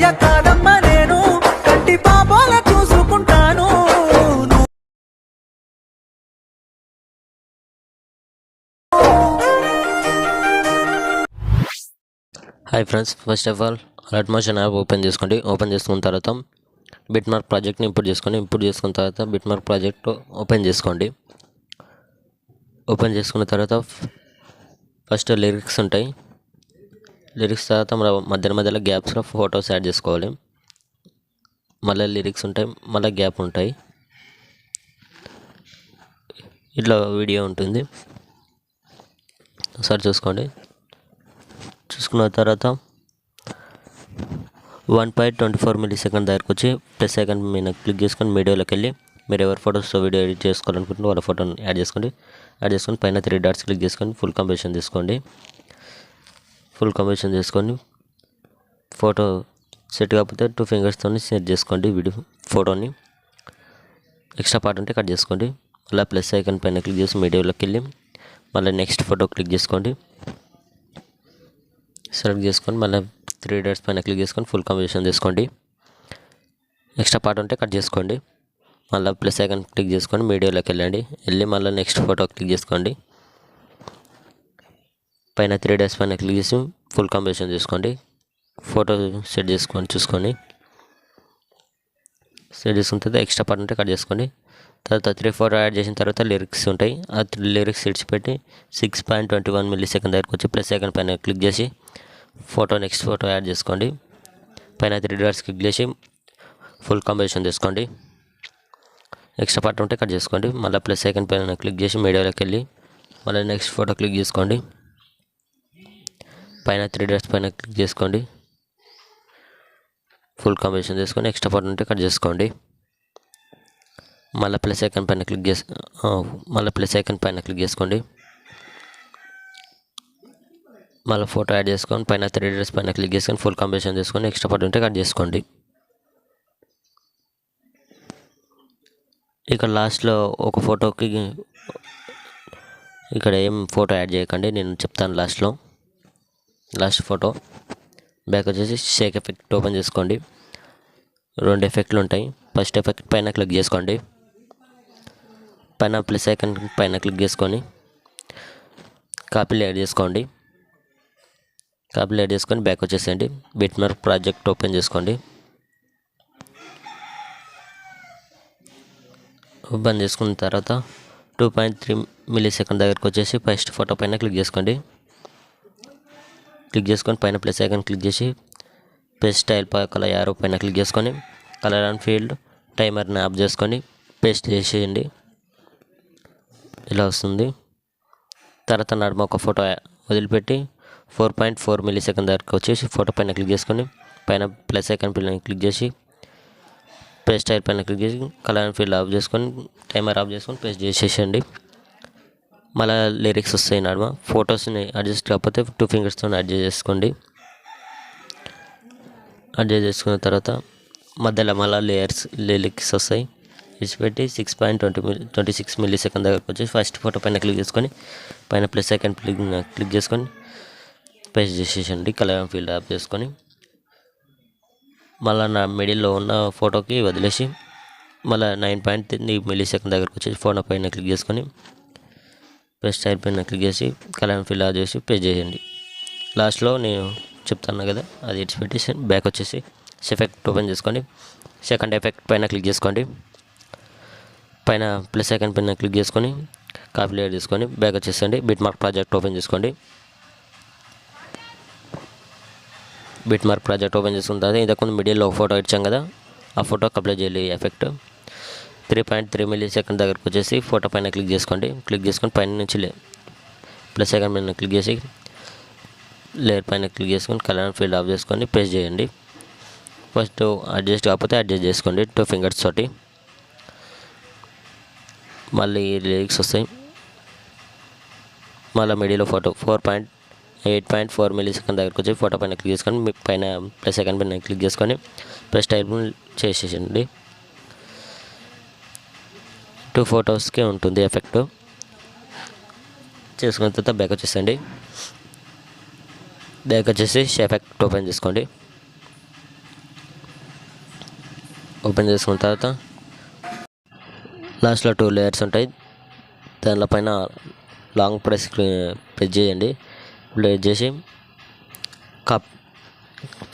అన్నయ్య కాదమ్మ నేను కంటి పాపాల చూసుకుంటాను. Hi friends, first of all alert motion app open చేసుకోండి. ఓపెన్ చేసుకున్న తర్వాత బిట్మార్క్ ప్రాజెక్ట్ని ఇంపోర్ట్ చేసుకోండి. ఇంపోర్ట్ చేసుకున్న తర్వాత బిట్మార్క్ ప్రాజెక్ట్ ఓపెన్ చేసుకోండి. ఓపెన్ చేసుకున్న తర్వాత ఫస్ట్ లిరిక్స్ ఉంటాయి. లిరిక్స్ తర్వాత మధ్యలో గ్యాప్స్లో ఫొటోస్ యాడ్ చేసుకోవాలి. మళ్ళీ లిరిక్స్ ఉంటాయి, మళ్ళీ గ్యాప్ ఉంటాయి. ఇట్లా వీడియో ఉంటుంది, ఒకసారి చూసుకోండి. చూసుకున్న తర్వాత 1.24 మిల్లీసెకండ్ దగ్గరకు వచ్చి ప్లస్ సెకండ్ మీద క్లిక్ చేసుకొని మీడియాలోకి వెళ్ళి మీరు ఎవరి ఫోటోస్తో వీడియో ఎడిట్ చేసుకోవాలనుకుంటున్న వాళ్ళ ఫోటోని యాడ్ చేసుకొని పైన 3 డాట్స్ క్లిక్ చేసుకొని ఫుల్ కంపోజిషన్ తీసుకోండి. ఫుల్ కంపోజిషన్ చేసుకొని ఫోటో సెట్ కాకపోతే 2 ఫింగర్స్తో సెట్ చేసుకోండి ఫోటోని. ఎక్స్ట్రా పార్ట్ ఉంటే కట్ చేసుకోండి. అలా ప్లస్ ఐకాన్ పైన క్లిక్ చేసి మీడియాలోకి వెళ్ళి మళ్ళీ నెక్స్ట్ ఫోటో క్లిక్ చేసుకోండి. సెలెక్ట్ చేసుకొని మళ్ళీ 3 డాట్స్ పైన క్లిక్ చేసుకొని ఫుల్ కంపోజిషన్ తీసుకోండి. ఎక్స్ట్రా పార్ట్ ఉంటే కట్ చేసుకోండి. మళ్ళీ ప్లస్ ఐకాన్ క్లిక్ చేసుకొని మీడియాలోకి వెళ్ళి మళ్ళీ నెక్స్ట్ ఫోటో క్లిక్ చేసుకోండి. పైన 3 డాట్స్ పైన క్లిక్ చేసి ఫుల్ కంపోజిషన్ తీసుకోండి. ఫోటో సెట్ చేసుకొని చూసుకొని సెట్ చేసుకున్న తర్వాత ఎక్స్ట్రా పార్ట్ ఉంటే కట్ చేసుకోండి. తర్వాత 3 ఫోటో యాడ్ చేసిన తర్వాత లిరిక్స్ ఉంటాయి. ఆ లిరిక్స్ ఇడిచిపెట్టి 6.21 మిల్లీసెకండ్ దగ్గరకు వచ్చి ప్లస్ ఐకాన్ పైన క్లిక్ చేసి నెక్స్ట్ ఫోటో యాడ్ చేసుకోండి. పైన 3 డాట్స్ క్లిక్ చేసి ఫుల్ కంపోజిషన్ తీసుకోండి. ఎక్స్ట్రా పార్ట్ ఉంటే కట్ చేసుకోండి. మళ్ళీ ప్లస్ ఐకాన్ పైన క్లిక్ చేసి మీడియాలోకి వెళ్ళి మళ్ళీ నెక్స్ట్ ఫోటో క్లిక్ చేసుకోండి. పైన 3 డాట్స్ పైన క్లిక్ చేసుకోండి. ఫుల్ కంపోజిషన్ తీసుకొని ఎక్స్ట్రా పార్ట్ ఉంటే కట్ చేసుకోండి. మళ్ళీ ప్లస్ ఐకాన్ పైన క్లిక్ చేసుకోండి. మళ్ళీ ఫోటో యాడ్ చేసుకొని పైన 3 డాట్స్ పైన క్లిక్ చేసుకొని ఫుల్ కంపోజిషన్ చేసుకొని ఎక్స్ట్రా పార్ట్ ఉంటే కట్ చేసుకోండి. ఇక్కడ లాస్ట్లో ఒక ఫోటోకి ఇక్కడ ఏం ఫోటో యాడ్ చేయకండి, నేను చెప్తాను లాస్ట్ ఫోటో. బ్యాక్ వచ్చేసి షేక్ ఎఫెక్ట్ ఓపెన్ చేసుకోండి. 2 ఎఫెక్ట్లు ఉంటాయి. ఫస్ట్ ఎఫెక్ట్ పైన క్లిక్ చేసుకోండి. పైన ప్లస్ ఐకాన్ పైన క్లిక్ చేసుకొని కాపీలు యాడ్ చేసుకోండి. బ్యాక్ వచ్చేసేయండి. బిట్మార్క్ ప్రాజెక్ట్ ఓపెన్ చేసుకోండి. ఓపెన్ చేసుకున్న తర్వాత 2.3 మిల్లీసెకండ్ దగ్గరకు వచ్చేసి ఫస్ట్ ఫోటో పైన క్లిక్ చేసుకోండి. పైన ప్లస్ ఐకాన్ క్లిక్ చేసి పేస్ట్ స్టైల్ పక్కల యారో పైన క్లిక్ చేసుకొని కలర్ అండ్ ఫీల్డ్ టైమర్ని ఆఫ్ చేసుకొని పేస్ట్ చేసేయండి. ఇలా వస్తుంది. తర్వాత నడుమ ఒక ఫోటో వదిలిపెట్టి 4.4 మిల్లీసెకండ్ దగ్గరకు వచ్చేసి ఫోటో పైన క్లిక్ చేసుకొని పైన ప్లస్ ఐకాన్ పైన క్లిక్ చేసి పేస్ట్ స్టైల్ పైన క్లిక్ చేసి కలర్ అండ్ ఫీల్డ్ ఆఫ్ చేసుకొని టైమర్ ఆఫ్ చేసుకొని పేస్ట్ చేసేయండి. మళ్ళీ లిరిక్స్ వస్తాయి. నడుమ ఫొటోస్ని అడ్జస్ట్ కాకపోతే 2 ఫింగర్స్తో అడ్జస్ట్ చేసుకోండి. అడ్జస్ట్ చేసుకున్న తర్వాత మధ్యలో మళ్ళీ లిరిక్స్ వస్తాయి. ఇచ్చిపెట్టి 6.26 మిల్లీసెకండ్ దగ్గరకు వచ్చి ఫస్ట్ ఫోటో పైన క్లిక్ చేసుకొని పైన ప్లస్ ఐకాన్ క్లిక్ చేసుకొని పేస్ట్ చేసేసండి. కలర్ అండ్ ఫీల్డ్ ఆఫ్ చేసుకొని మళ్ళీ నా మిడిల్లో ఉన్న ఫోటోకి వదిలేసి మళ్ళీ 9.3 మిల్లీసెకండ్ దగ్గరకు వచ్చి ఫోటో పైన క్లిక్ చేసుకొని పేస్ట్ స్టైల్ పైన క్లిక్ చేసి కలర్ అండ్ ఫీల్డ్ ఆఫ్ చేసి పేస్ట్ చేయండి. లాస్ట్లో నేను చెప్తాను కదా, అది ఇచ్చిపెట్టేసి బ్యాక్ వచ్చేసి ఎఫెక్ట్ ఓపెన్ చేసుకోండి. సెకండ్ ఎఫెక్ట్ పైన క్లిక్ చేసుకోండి. పైన ప్లస్ ఐకాన్ పైన క్లిక్ చేసుకొని కాపీ యాడ్ చేసుకొని బ్యాక్ వచ్చేసండి. బిట్మార్క్ ప్రాజెక్ట్ ఓపెన్ చేసుకోండి. బిట్మార్క్ ప్రాజెక్ట్ ఓపెన్ చేసుకున్న తర్వాత ఇంతకుముందు మిడిల్లో ఫోటో ఇచ్చాం కదా, ఆ ఫోటోకి అప్లై చేయాలి ఎఫెక్ట్. 3.3 మిల్లీసెకండ్ దగ్గరకు వచ్చేసి ఫోటో పైన క్లిక్ చేసుకొని పైన నుంచి ప్లస్ ఐకాన్ పైన క్లిక్ చేసి లేయర్ పైన క్లిక్ చేసుకొని కలర్ అండ్ ఫీల్డ్ ఆఫ్ చేసుకొని పేస్ట్ చేయండి. ఫస్ట్ అడ్జస్ట్ కాకపోతే అడ్జస్ట్ చేసుకోండి 2 ఫింగర్స్ తోటి. మళ్ళీ లిరిక్స్ వస్తాయి. మళ్ళీ మిడిల్లో ఫోటో 8.4 మిల్లీసెకండ్ దగ్గరకు వచ్చి ఫోటో పైన క్లిక్ చేసుకొని పైన ప్లస్ ఐకాన్ పైన క్లిక్ చేసుకొని ప్లస్ టైప్ చేసేసండి. 2 ఫొటోస్కే ఉంటుంది ఎఫెక్ట్. చేసుకున్న తర్వాత బ్యాక్ వచ్చేసండి. బ్యాక్ వచ్చేసి ఎఫెక్ట్ ఓపెన్ చేసుకోండి. ఓపెన్ చేసుకున్న తర్వాత లాస్ట్లో 2 లేయర్స్ ఉంటాయి. దానిలో పైన లాంగ్ ప్రెస్ చేయండి. ప్రెస్ చేసి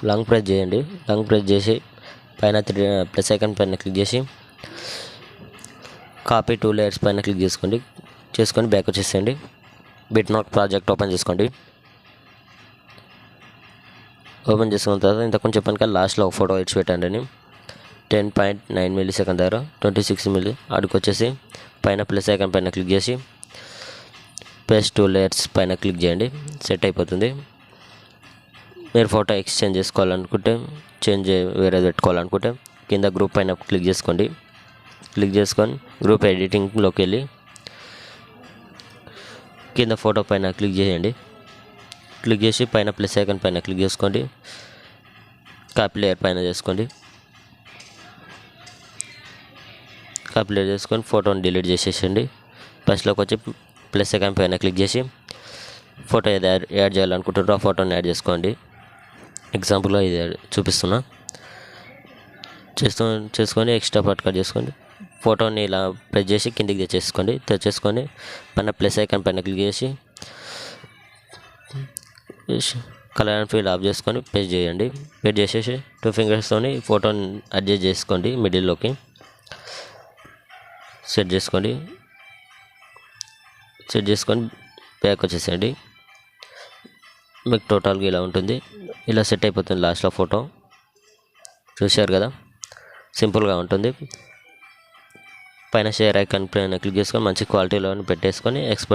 లాంగ్ ప్రెస్ చేసి పైన ప్లస్ ఐకాన్ పైన క్లిక్ చేసి కాపీ 2 లేయర్స్ పైన క్లిక్ చేసుకొని బ్యాక్ వచ్చేసేయండి. బిట్మార్క్ ప్రాజెక్ట్ ఓపెన్ చేసుకోండి. ఓపెన్ చేసుకున్న తర్వాత ఇంతకుముందు చెప్పాను కదా లాస్ట్లో ఒక ఫోటో ఇచ్చి పెట్టండి అని 10.9 millisecond దగ్గర 26 మిల్లీ అడుగు వచ్చేసి పైన ప్లస్ ఐకాన్ పైన క్లిక్ చేసి పేస్ట్ 2 లేయర్స్ పైన క్లిక్ చేయండి. సెట్ అయిపోతుంది. మీరు ఫోటో ఎక్స్చేంజ్ చేసుకోవాలనుకుంటే వేరేది పెట్టుకోవాలనుకుంటే కింద గ్రూప్ పైన క్లిక్ చేసుకొని గ్రూప్ ఎడిటింగ్లోకి వెళ్ళి కింద ఫోటో పైన క్లిక్ చేయండి. క్లిక్ చేసి పైన ప్లస్ ఐకాన్ పైన క్లిక్ చేసుకోండి. కాపీ లేయర్ పైన చేసుకోండి. కాపీ లేయర్ చేసుకొని ఫోటోని డిలీట్ చేసేసండి. ఫస్ట్లోకి వచ్చి ప్లస్ ఐకాన్ పైన క్లిక్ చేసి ఫోటో ఏది యాడ్ చేయాలనుకుంటారో ఆ ఫోటోని యాడ్ చేసుకోండి. ఎగ్జాంపుల్గా ఇది చూపిస్తున్నా. చేసుకొని ఎక్స్ట్రా పార్ట్ కట్ చేసుకోండి. ఫోటోని ఇలా ప్రెస్ చేసి కిందికి తెచ్చేసుకొని పైన ప్లస్ ఐకాన్ పైన క్లిక్ చేసి కలర్ అండ్ ఫీల్ ఆఫ్ చేసుకొని పేస్ట్ చేయండి. పేస్ట్ చేసేసి 2 ఫింగర్స్తోని ఫోటోని అడ్జస్ట్ చేసుకోండి. మిడిల్లోకి సెట్ చేసుకొని బ్యాక్ వచ్చేసేయండి. మీకు టోటల్గా ఇలా ఉంటుంది. ఇలా సెట్ అయిపోతుంది. లాస్ట్లో ఫోటో చూశారు కదా, సింపుల్గా ఉంటుంది. పైన షేర్ ఐకాన్ పైన క్లిక్ చేసుకొని మంచి క్వాలిటీలో పెట్టేసుకొని ఎక్స్పోర్ట్